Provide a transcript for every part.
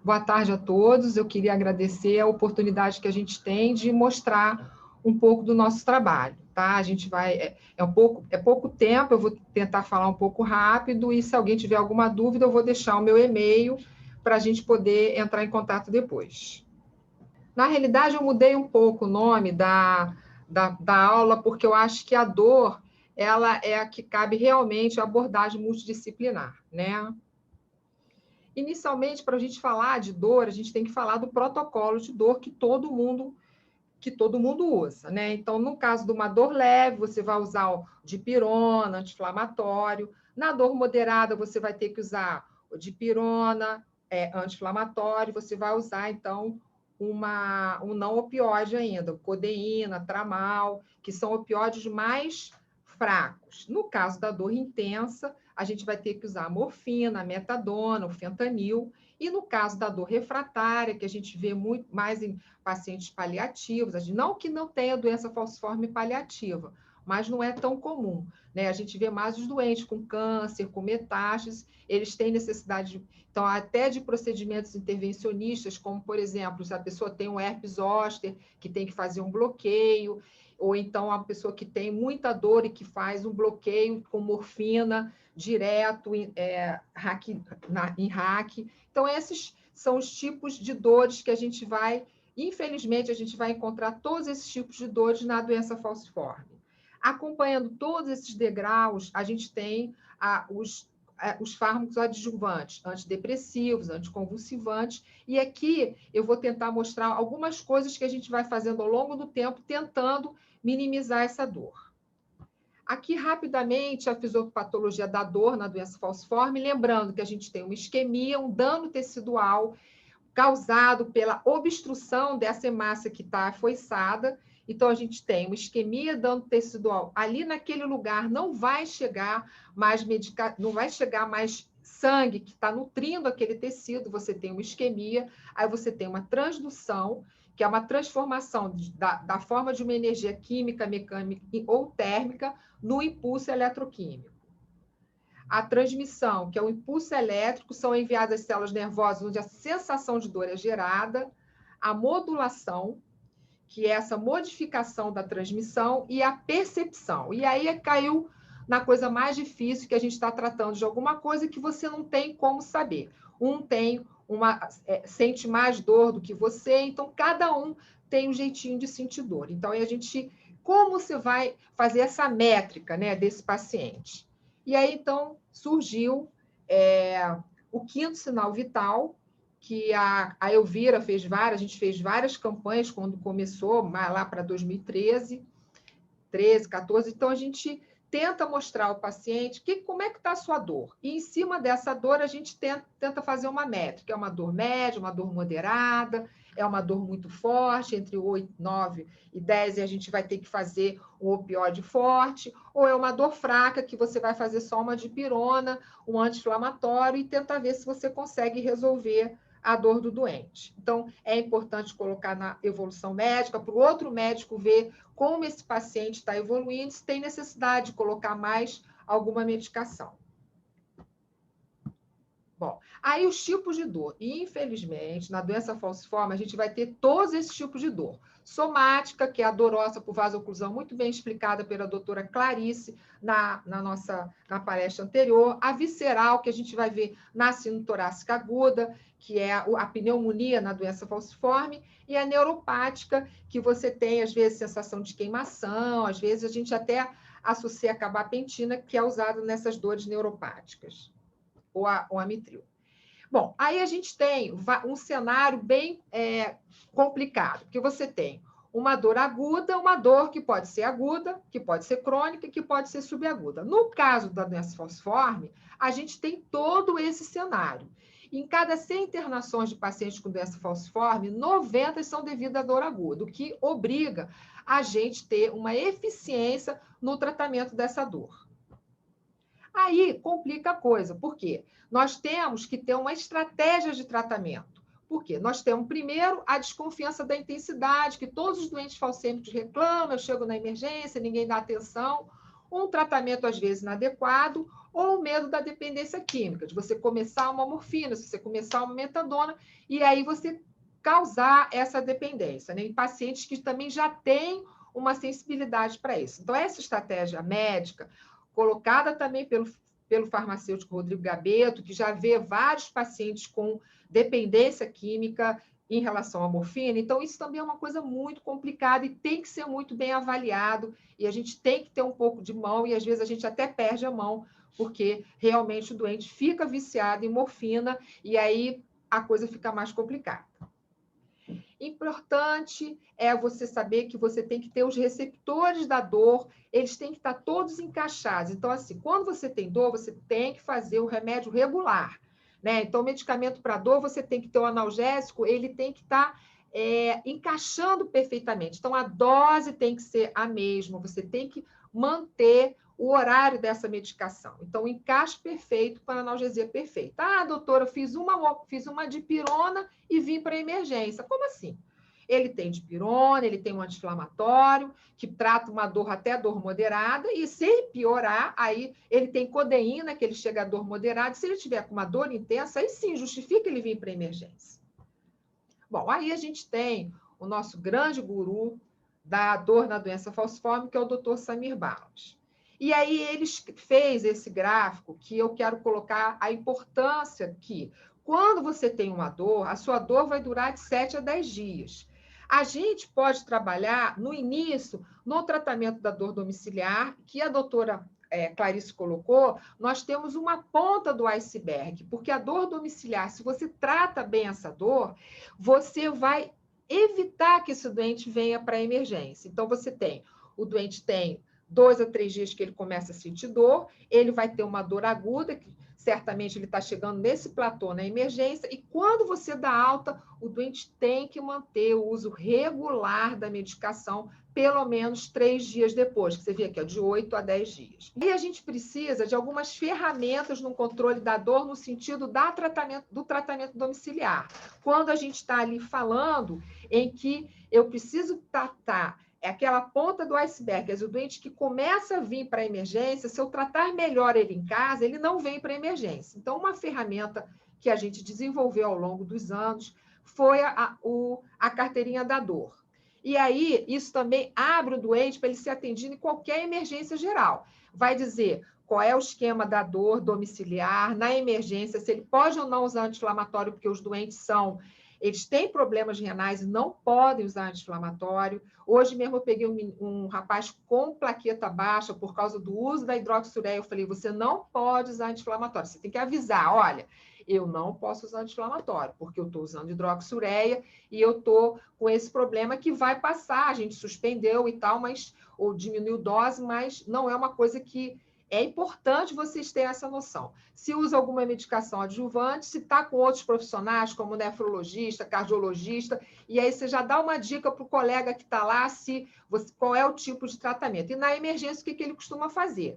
Boa tarde a todos. Eu queria agradecer a oportunidade que a gente tem de mostrar um pouco do nosso trabalho, tá? A gente vai... É pouco tempo, eu vou tentar falar um pouco rápido e, se alguém tiver alguma dúvida, eu vou deixar o meu e-mail para a gente poder entrar em contato depois. Na realidade, eu mudei um pouco o nome da aula, porque eu acho que a dor ela é a que cabe realmente a abordagem multidisciplinar, né? Inicialmente, para a gente falar de dor, a gente tem que falar do protocolo de dor que todo mundo usa, né? Então, no caso de uma dor leve, você vai usar o dipirona, anti-inflamatório. Na dor moderada, você vai ter que usar o dipirona, anti-inflamatório. Você vai usar, então, um não opioide ainda, codeína, tramal, que são opioides mais fracos. No caso da dor intensa, a gente vai ter que usar a morfina, a metadona, o fentanil. E no caso da dor refratária, que a gente vê muito mais em pacientes paliativos, não que não tenha doença falciforme paliativa, mas não é tão comum, né? A gente vê mais os doentes com câncer, com metástases, eles têm necessidade, então, até de procedimentos intervencionistas, como, por exemplo, se a pessoa tem um herpes zoster, que tem que fazer um bloqueio, ou então a pessoa que tem muita dor e que faz um bloqueio com morfina direto em RAC. Então, esses são os tipos de dores que a gente vai... Infelizmente, a gente vai encontrar todos esses tipos de dores na doença falciforme. Acompanhando todos esses degraus, a gente tem os fármacos adjuvantes, antidepressivos, anticonvulsivantes, e aqui eu vou tentar mostrar algumas coisas que a gente vai fazendo ao longo do tempo, tentando minimizar essa dor. Aqui, rapidamente, a fisiopatologia da dor na doença falciforme, lembrando que a gente tem uma isquemia, um dano tecidual, causado pela obstrução dessa hemácia que está afoiçada. Então, a gente tem uma isquemia, dano tecidual. Ali naquele lugar não vai chegar mais não vai chegar mais sangue que está nutrindo aquele tecido, você tem uma isquemia, aí você tem uma transdução, que é uma transformação da forma de uma energia química, mecânica ou térmica no impulso eletroquímico. A transmissão, que é o impulso elétrico, são enviadas às células nervosas, onde a sensação de dor é gerada, a modulação, que é essa modificação da transmissão, e a percepção. E aí caiu na coisa mais difícil, que a gente está tratando de alguma coisa que você não tem como saber. Sente mais dor do que você, então cada um tem um jeitinho de sentir dor. Então, como você vai fazer essa métrica, né, desse paciente? E aí, então, surgiu o quinto sinal vital, que a Elvira a gente fez várias campanhas quando começou, lá para 2013, 13, 14. Então, a gente tenta mostrar ao paciente como é que está a sua dor. E, em cima dessa dor, a gente tenta fazer uma métrica. É uma dor média, uma dor moderada, é uma dor muito forte, entre 8, 9 e 10, e a gente vai ter que fazer um opioide forte, ou é uma dor fraca, que você vai fazer só uma dipirona, um anti-inflamatório, e tentar ver se você consegue resolver a dor do doente. Então, é importante colocar na evolução médica, para o outro médico ver como esse paciente está evoluindo, se tem necessidade de colocar mais alguma medicação. Bom, aí os tipos de dor. Infelizmente, na doença falciforme, a gente vai ter todos esses tipos de dor. Somática, que é a dor óssea por vasoclusão, muito bem explicada pela doutora Clarice na palestra anterior. A visceral, que a gente vai ver na sinotorácica aguda, que é a pneumonia na doença falciforme. E a neuropática, que você tem, às vezes, sensação de queimação, às vezes a gente até associa a gabapentina, que é usada nessas dores neuropáticas, ou a mitril. Bom, aí a gente tem um cenário bem complicado, porque você tem uma dor aguda, uma dor que pode ser aguda, que pode ser crônica, que pode ser subaguda. No caso da doença falciforme, a gente tem todo esse cenário. Em cada 100 internações de pacientes com doença falciforme, 90 são devido à dor aguda, o que obriga a gente ter uma eficiência no tratamento dessa dor. Aí complica a coisa, por quê? Nós temos que ter uma estratégia de tratamento. Por quê? Nós temos, primeiro, a desconfiança da intensidade, que todos os doentes falcêmicos reclamam, eu chego na emergência, ninguém dá atenção. um tratamento, às vezes, inadequado, ou o medo da dependência química, de você começar uma morfina, se você começar uma metadona, e aí você causar essa dependência, né? Em pacientes que também já têm uma sensibilidade para isso. Então, essa estratégia médica, colocada também pelo farmacêutico Rodrigo Gabeto, que já vê vários pacientes com dependência química em relação à morfina. Então, isso também é uma coisa muito complicada e tem que ser muito bem avaliado, e a gente tem que ter um pouco de mão, e às vezes a gente até perde a mão, porque realmente o doente fica viciado em morfina, e aí a coisa fica mais complicada. Importante é você saber que você tem que ter os receptores da dor, eles têm que estar todos encaixados. Então, assim, quando você tem dor, você tem que fazer o remédio regular, né? Então, o medicamento para dor, você tem que ter o analgésico, ele tem que estar encaixando perfeitamente. Então, a dose tem que ser a mesma, você tem que manter o horário dessa medicação. Então, o encaixe perfeito para a analgesia perfeita. Ah, doutora, eu fiz uma dipirona e vim para a emergência. Como assim? Ele tem dipirona, ele tem um anti-inflamatório, que trata uma dor até dor moderada, e se piorar, aí ele tem codeína, que ele chega a dor moderada, e se ele tiver com uma dor intensa, aí sim, justifica ele vir para a emergência. Bom, aí a gente tem o nosso grande guru da dor na doença falciforme, que é o Dr. Samir Balas. E aí ele fez esse gráfico que eu quero colocar a importância que, quando você tem uma dor, a sua dor vai durar de 7 a 10 dias. A gente pode trabalhar, no início, no tratamento da dor domiciliar, que a doutora Clarice colocou, nós temos uma ponta do iceberg, porque a dor domiciliar, se você trata bem essa dor, você vai evitar que esse doente venha para a emergência. Então, o doente tem 2 a 3 dias que ele começa a sentir dor, ele vai ter uma dor aguda, que certamente ele está chegando nesse platô na emergência, e quando você dá alta, o doente tem que manter o uso regular da medicação, pelo menos 3 dias depois, que você vê aqui, ó, de 8 a 10 dias. E a gente precisa de algumas ferramentas no controle da dor, no sentido do tratamento domiciliar. Quando a gente está ali falando em que eu preciso tratar aquela ponta do iceberg, o doente que começa a vir para a emergência, se eu tratar melhor ele em casa, ele não vem para a emergência. Então, uma ferramenta que a gente desenvolveu ao longo dos anos foi a carteirinha da dor. E aí, isso também abre o doente para ele ser atendido em qualquer emergência geral. Vai dizer qual é o esquema da dor domiciliar, na emergência, se ele pode ou não usar anti-inflamatório, porque os doentes eles têm problemas renais e não podem usar anti-inflamatório. Hoje mesmo eu peguei um rapaz com plaqueta baixa por causa do uso da hidroxureia. Eu falei, você não pode usar anti-inflamatório. Você tem que avisar, olha, eu não posso usar anti-inflamatório, porque eu estou usando hidroxureia e eu estou com esse problema que vai passar. A gente suspendeu e tal, ou diminuiu dose, mas não é uma coisa que... É importante vocês terem essa noção. Se usa alguma medicação adjuvante, se está com outros profissionais, como nefrologista, cardiologista, e aí você já dá uma dica para o colega que está lá, qual é o tipo de tratamento. E na emergência, o que ele costuma fazer?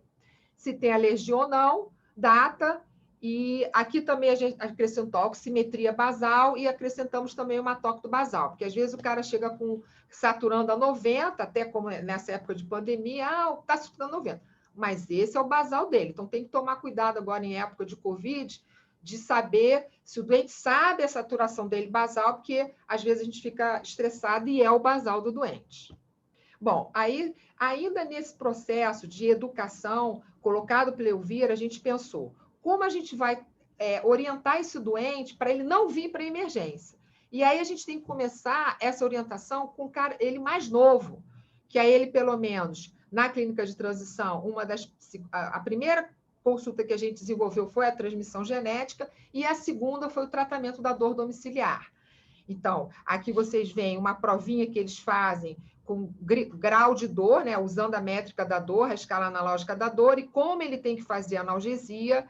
Se tem alergia ou não, data, e aqui também a gente acrescentou a oximetria basal e acrescentamos também o hematócrito basal, porque às vezes o cara chega saturando a 90, até como nessa época de pandemia, está saturando 90. Mas esse é o basal dele. Então, tem que tomar cuidado agora em época de Covid, de saber se o doente sabe a saturação dele basal, porque às vezes a gente fica estressado e é o basal do doente. Bom, aí, ainda nesse processo de educação colocado pela Elvira, a gente pensou, como a gente vai orientar esse doente para ele não vir para a emergência? E aí a gente tem que começar essa orientação com ele mais novo, que aí ele, pelo menos, na clínica de transição, a primeira consulta que a gente desenvolveu foi a transmissão genética e a segunda foi o tratamento da dor domiciliar. Então, aqui vocês veem uma provinha que eles fazem com grau de dor, né, usando a métrica da dor, a escala analógica da dor, e como ele tem que fazer analgesia,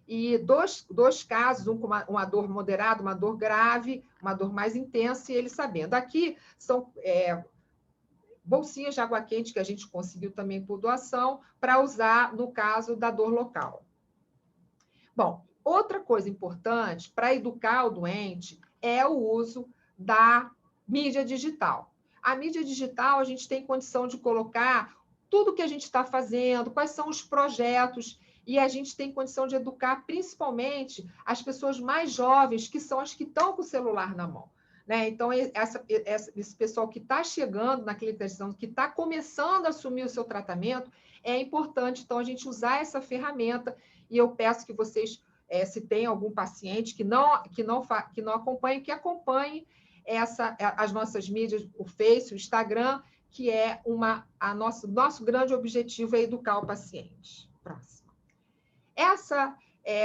e dois casos, um com uma dor moderada, uma dor grave, uma dor mais intensa, e ele sabendo. Aqui são bolsinhas de água quente que a gente conseguiu também por doação, para usar no caso da dor local. Bom, outra coisa importante para educar o doente é o uso da mídia digital. A mídia digital, a gente tem condição de colocar tudo que a gente está fazendo, quais são os projetos, e a gente tem condição de educar principalmente as pessoas mais jovens, que são as que estão com o celular na mão. Né? Então, esse pessoal que está chegando na clinicação, que está começando a assumir o seu tratamento, é importante, então, a gente usar essa ferramenta, e eu peço que vocês, se tem algum paciente que não acompanhe, que acompanhe as nossas mídias, o Face, o Instagram, que é nosso grande objetivo é educar o paciente. Próximo.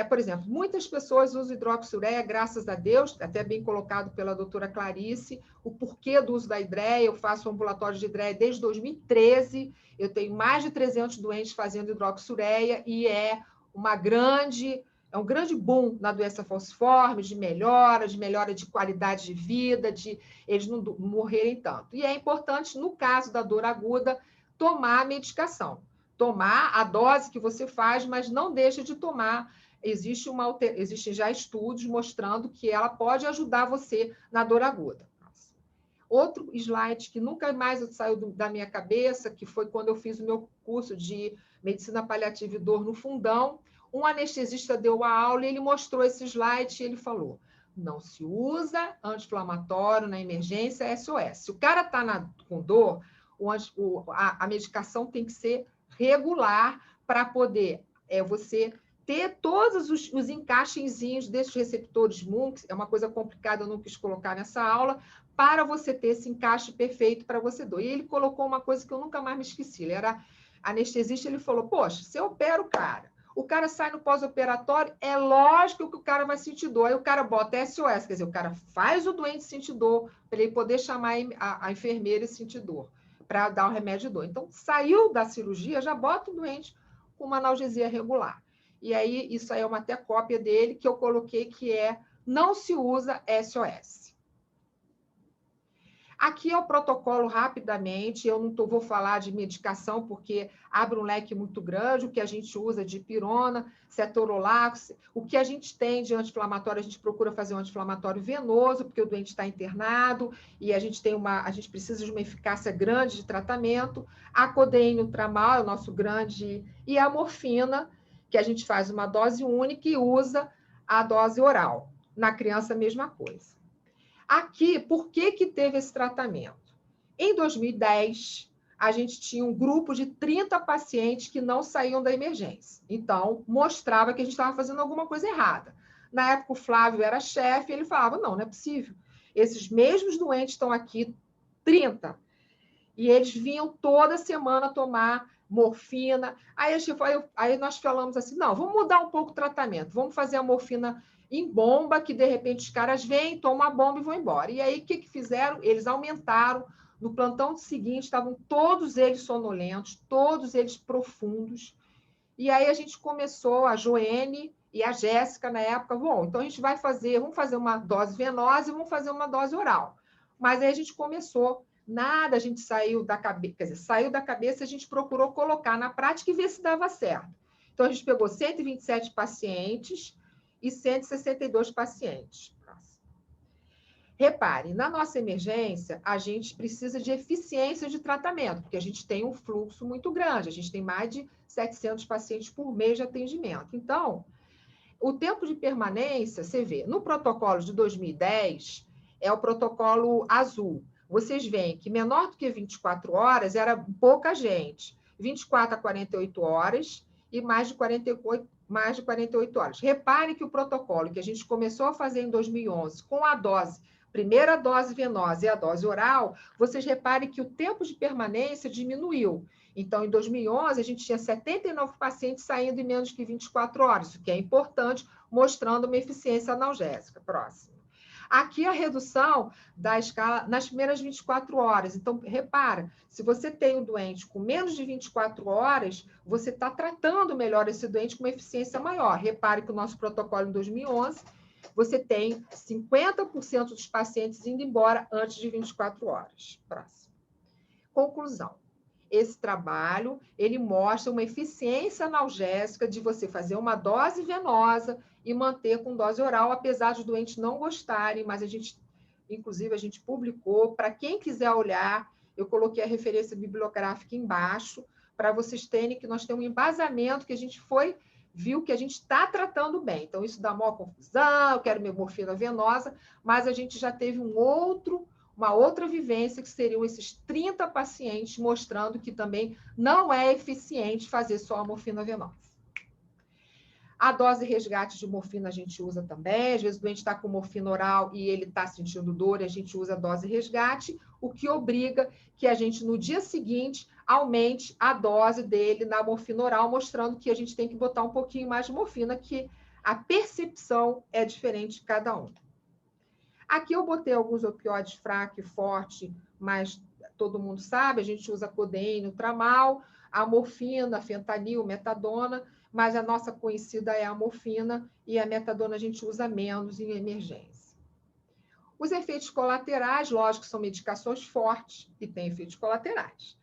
Por exemplo, muitas pessoas usam hidroxiureia, graças a Deus, até bem colocado pela doutora Clarice, o porquê do uso da hidreia. Eu faço ambulatório de hidreia desde 2013, eu tenho mais de 300 doentes fazendo hidroxiureia, e é um grande boom na doença falciforme, de melhora de qualidade de vida, de eles não morrerem tanto. E é importante, no caso da dor aguda, tomar a medicação. Tomar a dose que você faz, mas não deixa de tomar. Existem já estudos mostrando que ela pode ajudar você na dor aguda. Outro slide que nunca mais saiu da minha cabeça, que foi quando eu fiz o meu curso de medicina paliativa e dor no Fundão, um anestesista deu a aula e ele mostrou esse slide e ele falou: não se usa anti-inflamatório na emergência SOS. Se o cara está com dor, a medicação tem que ser regular para poder você ter todos os encaixezinhos desses receptores MUNX. É uma coisa complicada, eu não quis colocar nessa aula, para você ter esse encaixe perfeito para você dor. E ele colocou uma coisa que eu nunca mais me esqueci. Ele era anestesista, ele falou: poxa, você opera o cara sai no pós-operatório, é lógico que o cara vai sentir dor. Aí o cara bota SOS, quer dizer, o cara faz o doente sentir dor, para ele poder chamar a enfermeira e sentir dor, para dar o remédio de dor. Então, saiu da cirurgia, já bota o doente com uma analgesia regular. E aí, isso aí é uma até cópia dele, que eu coloquei, que é: não se usa SOS. Aqui é o protocolo, rapidamente, eu não vou falar de medicação, porque abre um leque muito grande, o que a gente usa de pirona, cetorolax, o que a gente tem de anti-inflamatório, a gente procura fazer um anti-inflamatório venoso, porque o doente está internado, e a gente precisa de uma eficácia grande de tratamento. A codeína ultramal é o nosso grande, e a morfina, que a gente faz uma dose única e usa a dose oral. Na criança, a mesma coisa. Aqui, por que teve esse tratamento? Em 2010, a gente tinha um grupo de 30 pacientes que não saíam da emergência. Então, mostrava que a gente estava fazendo alguma coisa errada. Na época, o Flávio era chefe, e ele falava: não é possível. Esses mesmos doentes estão aqui, 30. E eles vinham toda semana tomar morfina. Aí nós falamos assim: não, vamos mudar um pouco o tratamento, vamos fazer a morfina em bomba, que de repente os caras vêm, tomam a bomba e vão embora. E aí, o que fizeram? Eles aumentaram. No plantão seguinte, estavam todos eles sonolentos, todos eles profundos. E aí a gente começou, a Joene e a Jéssica, na época: bom, então a gente vamos fazer uma dose venosa e vamos fazer uma dose oral. Mas aí a gente começou, a gente saiu da cabeça, quer dizer, saiu da cabeça, a gente procurou colocar na prática e ver se dava certo. Então, a gente pegou 127 pacientes e 162 pacientes. Repare, na nossa emergência, a gente precisa de eficiência de tratamento, porque a gente tem um fluxo muito grande, a gente tem mais de 700 pacientes por mês de atendimento. Então, o tempo de permanência, você vê, no protocolo de 2010, é o protocolo azul. Vocês veem que menor do que 24 horas era pouca gente, 24 a 48 horas e mais de 48 horas. Repare que o protocolo que a gente começou a fazer em 2011, com a primeira dose venosa e a dose oral, vocês reparem que o tempo de permanência diminuiu. Então, em 2011, a gente tinha 79 pacientes saindo em menos que 24 horas, o que é importante, mostrando uma eficiência analgésica. Próximo. Aqui a redução da escala nas primeiras 24 horas. Então, repara, se você tem um doente com menos de 24 horas, você está tratando melhor esse doente com uma eficiência maior. Repare que o nosso protocolo em 2011, você tem 50% dos pacientes indo embora antes de 24 horas. Próximo. Conclusão. Esse trabalho, ele mostra uma eficiência analgésica de você fazer uma dose venosa e manter com dose oral, apesar dos doentes não gostarem, mas inclusive, a gente publicou, para quem quiser olhar, eu coloquei a referência bibliográfica embaixo, para vocês terem que nós temos um embasamento que a gente viu que a gente está tratando bem. Então, isso dá maior confusão, eu quero minha morfina venosa, mas a gente já teve uma outra vivência, que seriam esses 30 pacientes, mostrando que também não é eficiente fazer só a morfina venosa. A dose resgate de morfina a gente usa também. Às vezes o doente está com morfina oral e ele está sentindo dor, e a gente usa a dose resgate, o que obriga que a gente, no dia seguinte, aumente a dose dele na morfina oral, mostrando que a gente tem que botar um pouquinho mais de morfina, que a percepção é diferente de cada um. Aqui eu botei alguns opioides fraco e forte, mas todo mundo sabe, a gente usa codeína, tramal, a morfina, a fentanil, metadona, mas a nossa conhecida é a morfina, e a metadona a gente usa menos em emergência. Os efeitos colaterais, lógico, são medicações fortes e têm efeitos colaterais.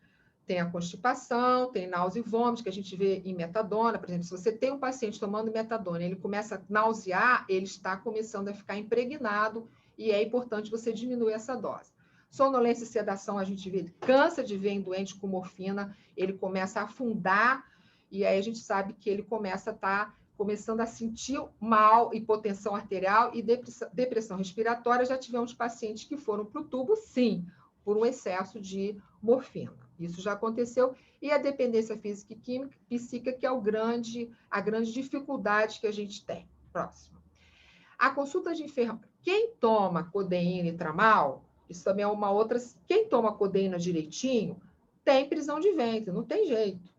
Tem a constipação, tem náusea e vômito, que a gente vê em metadona. Por exemplo, se você tem um paciente tomando metadona, ele começa a nausear, ele está começando a ficar impregnado, e é importante você diminuir essa dose. Sonolência e sedação, a gente vê, cansa de ver em doente com morfina, ele começa a afundar, e aí a gente sabe que ele começa a estar começando a sentir mal, hipotensão arterial e depressão respiratória. Já tivemos pacientes que foram para o tubo, sim, por um excesso de morfina. Isso já aconteceu. E a dependência física e química, psíquica, que é a grande dificuldade que a gente tem. Próximo. A consulta de enfermagem. Quem toma codeína e tramal, isso também é uma outra... Quem toma codeína direitinho, tem prisão de ventre, não tem jeito.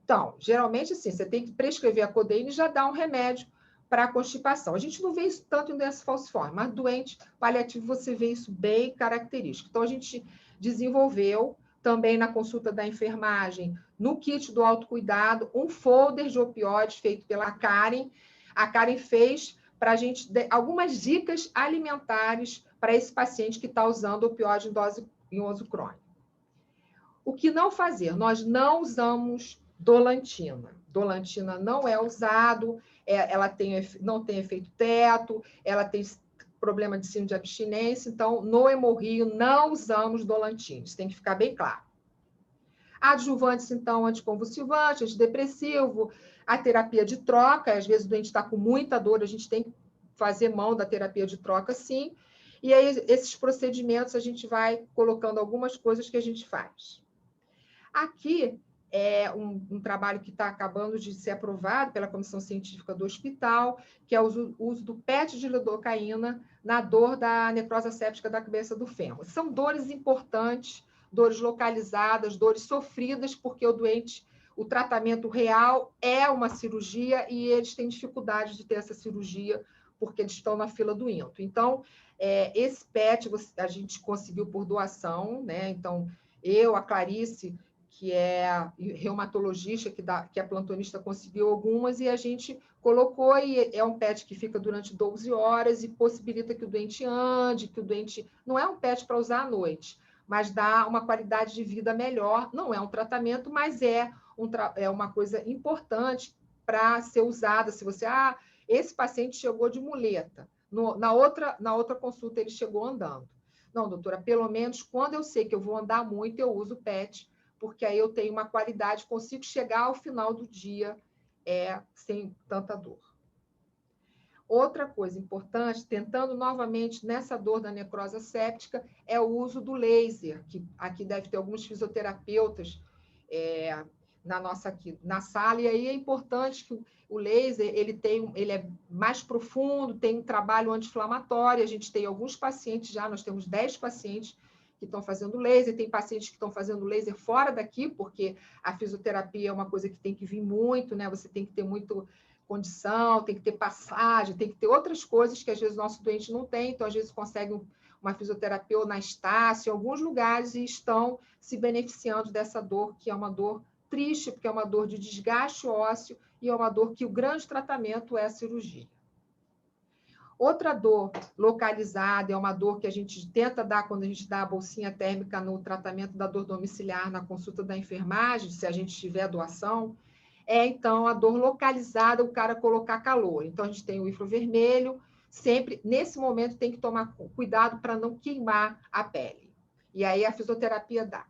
Então, geralmente, assim, você tem que prescrever a codeína e já dar um remédio para a constipação. A gente não vê isso tanto em doença falciforme, mas doente paliativo você vê isso bem característico. Então, a gente desenvolveu também na consulta da enfermagem, no kit do autocuidado, um folder de opioides feito pela Karen. A Karen fez para a gente algumas dicas alimentares para esse paciente que está usando opioide em uso crônico. O que não fazer? Nós não usamos dolantina. Dolantina não é usado, ela não tem efeito teto, ela tem problema de síndrome de abstinência, então, no hemorrio, não usamos dolantina. Isso tem que ficar bem claro. Adjuvantes, então, anticonvulsivante, antidepressivo, a terapia de troca, às vezes o doente está com muita dor, a gente tem que fazer mão da terapia de troca, sim. E aí, esses procedimentos, a gente vai colocando algumas coisas que a gente faz. Aqui é um trabalho que está acabando de ser aprovado pela Comissão Científica do Hospital, que é o uso do PET de lidocaína na dor da necrose séptica da cabeça do fêmur. São dores importantes, dores localizadas, dores sofridas, porque o tratamento real é uma cirurgia e eles têm dificuldade de ter essa cirurgia porque eles estão na fila do INTO. Então, esse PET a gente conseguiu por doação, né? Então, a Clarice, que é reumatologista, que é plantonista, conseguiu algumas, e a gente colocou, e é um PET que fica durante 12 horas e possibilita que o doente ande, que o doente... Não é um PET para usar à noite, mas dá uma qualidade de vida melhor. Não é um tratamento, mas é uma coisa importante para ser usada. Se você... esse paciente chegou de muleta. Na outra consulta, ele chegou andando. Não, doutora, pelo menos quando eu sei que eu vou andar muito, eu uso o PET, porque aí eu tenho uma qualidade, consigo chegar ao final do dia sem tanta dor. Outra coisa importante, tentando novamente nessa dor da necrose séptica, é o uso do laser, que aqui deve ter alguns fisioterapeutas na sala, e aí é importante que o laser ele é mais profundo, tem um trabalho anti-inflamatório, a gente tem alguns pacientes já, nós temos 10 pacientes que estão fazendo laser, tem pacientes que estão fazendo laser fora daqui, porque a fisioterapia é uma coisa que tem que vir muito, né? Você tem que ter muito condição, tem que ter passagem, tem que ter outras coisas que às vezes o nosso doente não tem, então às vezes consegue uma fisioterapia ou na Estácio, em alguns lugares, e estão se beneficiando dessa dor, que é uma dor triste, porque é uma dor de desgaste ósseo e é uma dor que o grande tratamento é a cirurgia. Outra dor localizada é uma dor que a gente tenta dar quando a gente dá a bolsinha térmica no tratamento da dor domiciliar na consulta da enfermagem, se a gente tiver doação, então, a dor localizada, o cara colocar calor. Então, a gente tem o infravermelho, sempre, nesse momento, tem que tomar cuidado para não queimar a pele. E aí, a fisioterapia dá.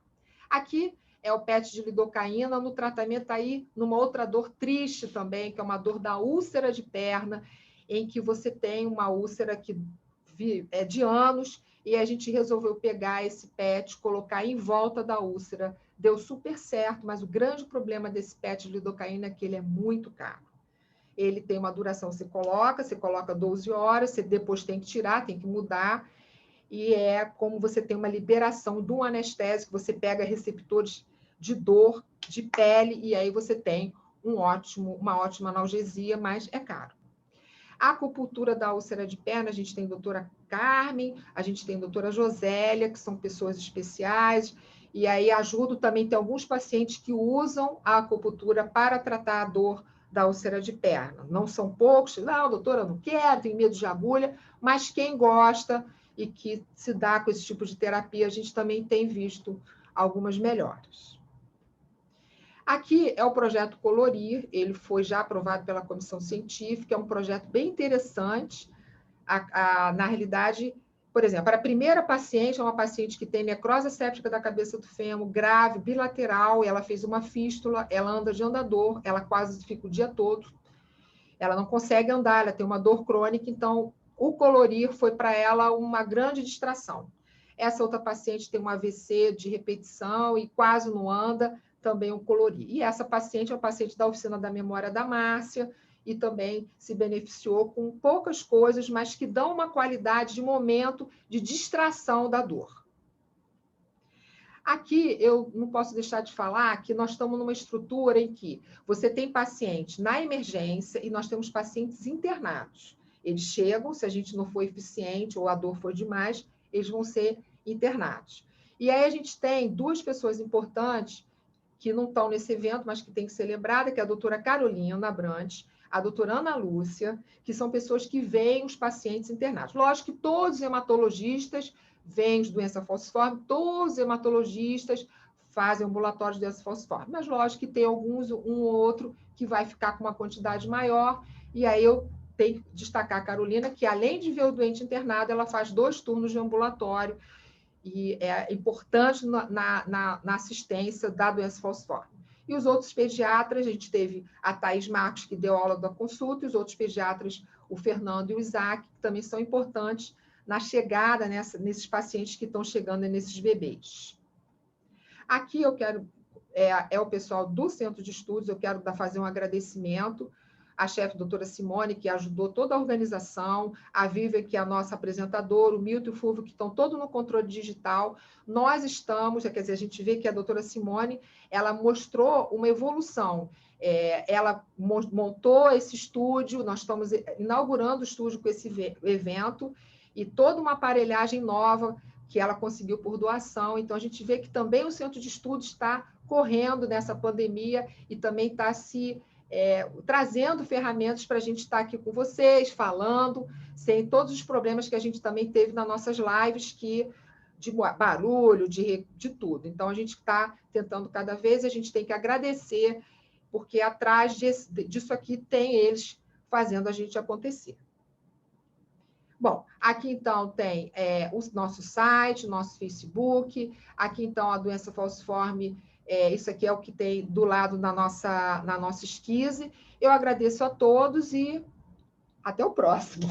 Aqui é o PET de lidocaína no tratamento aí, numa outra dor triste também, que é uma dor da úlcera de perna, em que você tem uma úlcera que é de anos, e a gente resolveu pegar esse PET, colocar em volta da úlcera. Deu super certo, mas o grande problema desse PET de lidocaína é que ele é muito caro. Ele tem uma duração, você coloca 12 horas, você depois tem que tirar, tem que mudar, e é como você tem uma liberação de um anestésico, você pega receptores de dor, de pele, e aí você tem uma ótima analgesia, mas é caro. A acupuntura da úlcera de perna, a gente tem a doutora Carmen, a gente tem a doutora Josélia, que são pessoas especiais, e aí ajudo também, tem alguns pacientes que usam a acupuntura para tratar a dor da úlcera de perna. Não são poucos, não, doutora, eu não quero, tenho medo de agulha, mas quem gosta e que se dá com esse tipo de terapia, a gente também tem visto algumas melhoras. Aqui é o projeto Colorir, ele foi já aprovado pela comissão científica, é um projeto bem interessante. Na realidade, por exemplo, a primeira paciente é uma paciente que tem necrose séptica da cabeça do fêmur, grave, bilateral, ela fez uma fístula, ela anda de andador, ela quase fica o dia todo, ela não consegue andar, ela tem uma dor crônica, então o Colorir foi para ela uma grande distração. Essa outra paciente tem um AVC de repetição e quase não anda, também o Colorir. E essa paciente é uma paciente da oficina da memória da Márcia e também se beneficiou com poucas coisas, mas que dão uma qualidade de momento de distração da dor. Aqui eu não posso deixar de falar que nós estamos numa estrutura em que você tem paciente na emergência e nós temos pacientes internados. Eles chegam, se a gente não for eficiente ou a dor for demais, eles vão ser internados. E aí a gente tem duas pessoas importantes que não estão nesse evento, mas que tem que ser lembrada, que é a doutora Carolina Brandt, a doutora Ana Lúcia, que são pessoas que veem os pacientes internados. Lógico que todos os hematologistas veem de doença falciforme, todos os hematologistas fazem ambulatório de doença falciforme, mas lógico que tem alguns, um ou outro, que vai ficar com uma quantidade maior, e aí eu tenho que destacar a Carolina, que além de ver o doente internado, ela faz 2 turnos de ambulatório, e é importante na assistência da doença falciforme. E os outros pediatras, a gente teve a Thaís Marcos, que deu aula da consulta, e os outros pediatras, o Fernando e o Isaac, que também são importantes na chegada nesses pacientes que estão chegando nesses bebês. Aqui eu quero, o pessoal do Centro de Estudos, eu quero fazer um agradecimento à chefe doutora Simone, que ajudou toda a organização, a Vivian, que é a nossa apresentadora, o Milton e o Fulvio, que estão todos no controle digital. Nós estamos, quer dizer, a gente vê que a doutora Simone, ela mostrou uma evolução. Ela montou esse estúdio, nós estamos inaugurando o estúdio com esse evento, e toda uma aparelhagem nova que ela conseguiu por doação. Então, a gente vê que também o Centro de Estudos está correndo nessa pandemia e também está se trazendo ferramentas para a gente estar aqui com vocês, falando, sem todos os problemas que a gente também teve nas nossas lives, de barulho, de tudo. Então, a gente está tentando cada vez, a gente tem que agradecer, porque atrás disso aqui tem eles fazendo a gente acontecer. Bom, aqui então tem o nosso site, o nosso Facebook, aqui então a doença falciforme, isso aqui é o que tem do lado na nossa esquise. Eu agradeço a todos e até o próximo.